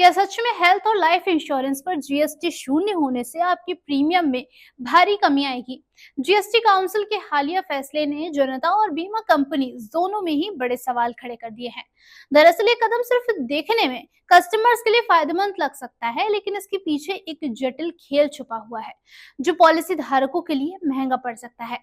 क्या सच में हेल्थ और लाइफ इंश्योरेंस पर जीएसटी शून्य होने से आपकी प्रीमियम में भारी कमी आएगी? जीएसटी काउंसिल के हालिया फैसले ने जनता और बीमा कंपनी दोनों में ही बड़े सवाल खड़े कर दिए हैं। दरअसल ये कदम सिर्फ देखने में कस्टमर्स के लिए फायदेमंद लग सकता है, लेकिन इसके पीछे एक जटिल खेल छुपा हुआ है जो पॉलिसी धारकों के लिए महंगा पड़ सकता है।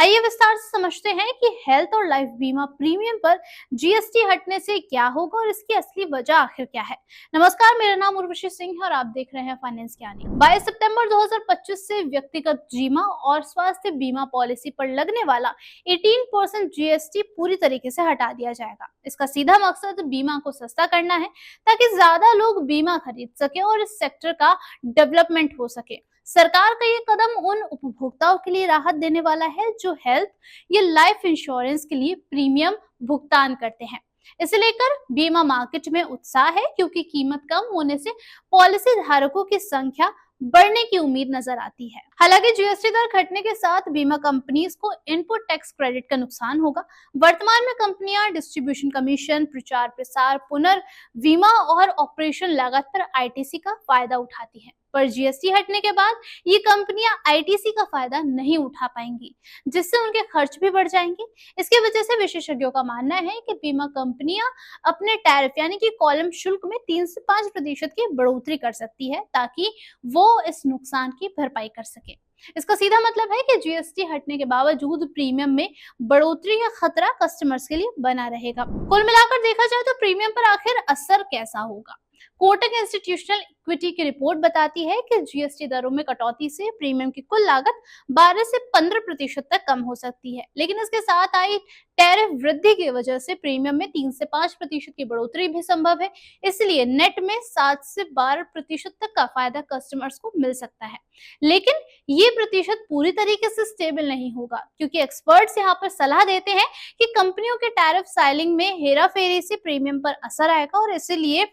आइए विस्तार से समझते हैं कि हेल्थ और लाइफ बीमा प्रीमियम पर जीएसटी हटने से क्या होगा और इसकी असली वजह आखिर क्या है। नमस्कार, मेरा नाम उर्वशी सिंह है और आप देख रहे हैं फाइनेंस ज्ञानी। 22 सितंबर 2025 से व्यक्तिगत बीमा और स्वास्थ्य बीमा पॉलिसी पर लगने वाला 18% जीएसटी पूरी तरीके से हटा दिया जाएगा। इसका सीधा मकसद बीमा को सस्ता करना है ताकि ज्यादा लोग बीमा खरीद सके और इस सेक्टर का डेवलपमेंट हो सके। सरकार का ये कदम उन उपभोक्ताओं के लिए राहत देने वाला है जो हेल्थ या लाइफ इंश्योरेंस के लिए प्रीमियम भुगतान करते हैं। इसे लेकर बीमा मार्केट में उत्साह है, क्योंकि कीमत कम होने से पॉलिसी धारकों की संख्या बढ़ने की उम्मीद नजर आती है। हालांकि जीएसटी दर घटने के साथ बीमा कंपनीज को इनपुट टैक्स क्रेडिट का नुकसान होगा। वर्तमान में कंपनियां डिस्ट्रीब्यूशन कमीशन, प्रचार प्रसार, पुनर्बीमा और ऑपरेशन लागत पर आईटीसी का फायदा उठाती हैं। पर जीएसटी हटने के बाद ये कंपनियां आईटीसी का फायदा नहीं उठा पाएंगी, जिससे उनके खर्च भी बढ़ जाएंगे। इसकी वजह से विशेषज्ञों का मानना है कि बीमा कंपनियां अपने टैरिफ यानी कि कॉलम शुल्क में 3 से 5% की बढ़ोतरी कर सकती है, ताकि वो इस नुकसान की भरपाई कर सके। इसका सीधा मतलब है कि जीएसटी हटने के बावजूद प्रीमियम में बढ़ोतरी का खतरा कस्टमर्स के लिए बना रहेगा। कुल मिलाकर देखा जाए तो प्रीमियम पर आखिर असर कैसा होगा? कोटक इंस्टीट्यूशनल इक्विटी की रिपोर्ट बताती है कि जीएसटी दरों में कटौती से प्रीमियम की कुल लागत 12 से 15% तक कम हो सकती है, लेकिन इसके साथ आई टैरिफ वृद्धि की वजह से प्रीमियम में 3 से 5% की बढ़ोतरी भी संभव है। इसलिए नेट में 7 से 12% तक का फायदा कस्टमर्स को मिल सकता है, लेकिन ये प्रतिशत पूरी तरीके से स्टेबल नहीं होगा, क्योंकि एक्सपर्ट्स यहाँ पर सलाह देते हैं कि कंपनियों के टैरिफ फाइलिंग में हेराफेरी से प्रीमियम पर असर आएगा और इसीलिए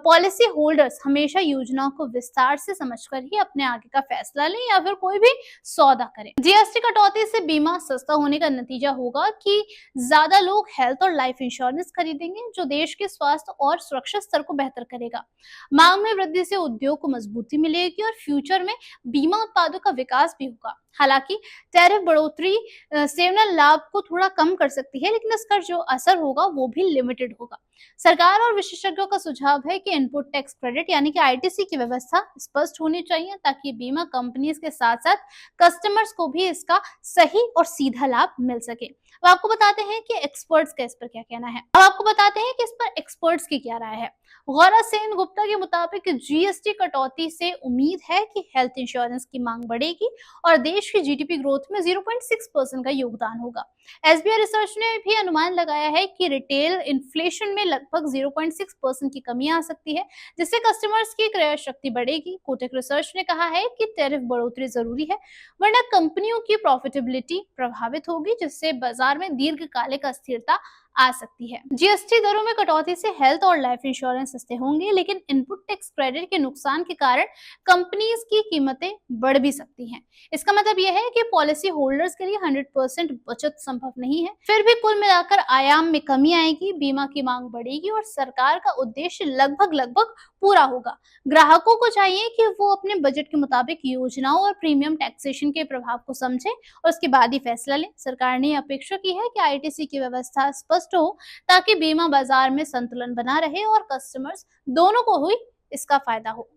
पॉलिसी होल्डर्स हमेशा योजनाओं को विस्तार से समझकर ही अपने आगे का फैसला लें या फिर कोई भी सौदा करें। जीएसटी कटौती से बीमा सस्ता होने का नतीजा होगा कि ज्यादा लोग हेल्थ और लाइफ इंश्योरेंस खरीदेंगे, जो देश के स्वास्थ्य और सुरक्षा स्तर को बेहतर करेगा। मांग में वृद्धि से उद्योग को मजबूती मिलेगी और फ्यूचर में बीमा उत्पादों का विकास भी होगा। हालांकि टैरिफ बढ़ोतरी सेवनल लाभ को थोड़ा कम कर सकती है, लेकिन इसका जो असर होगा वो भी लिमिटेड होगा। सरकार और विशेषज्ञों का सुझाव है कि इनपुट टैक्स क्रेडिट यानी कि आईटीसी की व्यवस्था स्पष्ट होनी चाहिए, ताकि बीमा कंपनीज के साथ साथ कस्टमर्स को भी इसका सही और सीधा लाभ मिल सके। अब आपको बताते हैं कि एक्सपर्ट्स का इस पर क्या कहना है। अब आपको बताते हैं कि इस पर एक्सपर्ट्स की क्या राय है। गौरा सेन गुप्ता के मुताबिक जीएसटी कटौती से उम्मीद है कि हेल्थ इंश्योरेंस की मांग बढ़ेगी और देश की जीडीपी ग्रोथ में 0.6% का योगदान होगा। एसबीआई रिसर्च ने भी अनुमान लगाया है कि रिटेल इन्फ्लेशन में लगभग 0.6% की कमी आ सकती है, जिससे कस्टमर्स की क्रय शक्ति बढ़ेगी। कोटक रिसर्च ने कहा है कि टैरिफ बढ़ोतरी जरूरी है, वरना कंपनियों की प्रॉफिटेबिलिटी प्रभावित होगी, जिससे बाजार में दीर्घकालिक अस्थिरता आ सकती है। जीएसटी दरों में कटौती से हेल्थ और लाइफ इंश्योरेंस सस्ते होंगे, लेकिन इनपुट टैक्स क्रेडिट के नुकसान के कारण कंपनीज की कीमतें बढ़ भी सकती हैं। इसका मतलब यह है कि पॉलिसी होल्डर्स के लिए 100% बचत संभव नहीं है। फिर भी कुल मिलाकर आयाम में कमी आएगी, बीमा की मांग बढ़ेगी और सरकार का उद्देश्य लगभग पूरा होगा। ग्राहकों को चाहिए कि वो अपने बजट के मुताबिक योजनाओं और प्रीमियम टैक्सेशन के प्रभाव को समझें और उसके बाद ही फैसला लें। सरकार ने अपेक्षा की है कि आईटीसी की व्यवस्था स्पष्ट हो, ताकि बीमा बाजार में संतुलन बना रहे और कस्टमर्स दोनों को हुई इसका फायदा हो।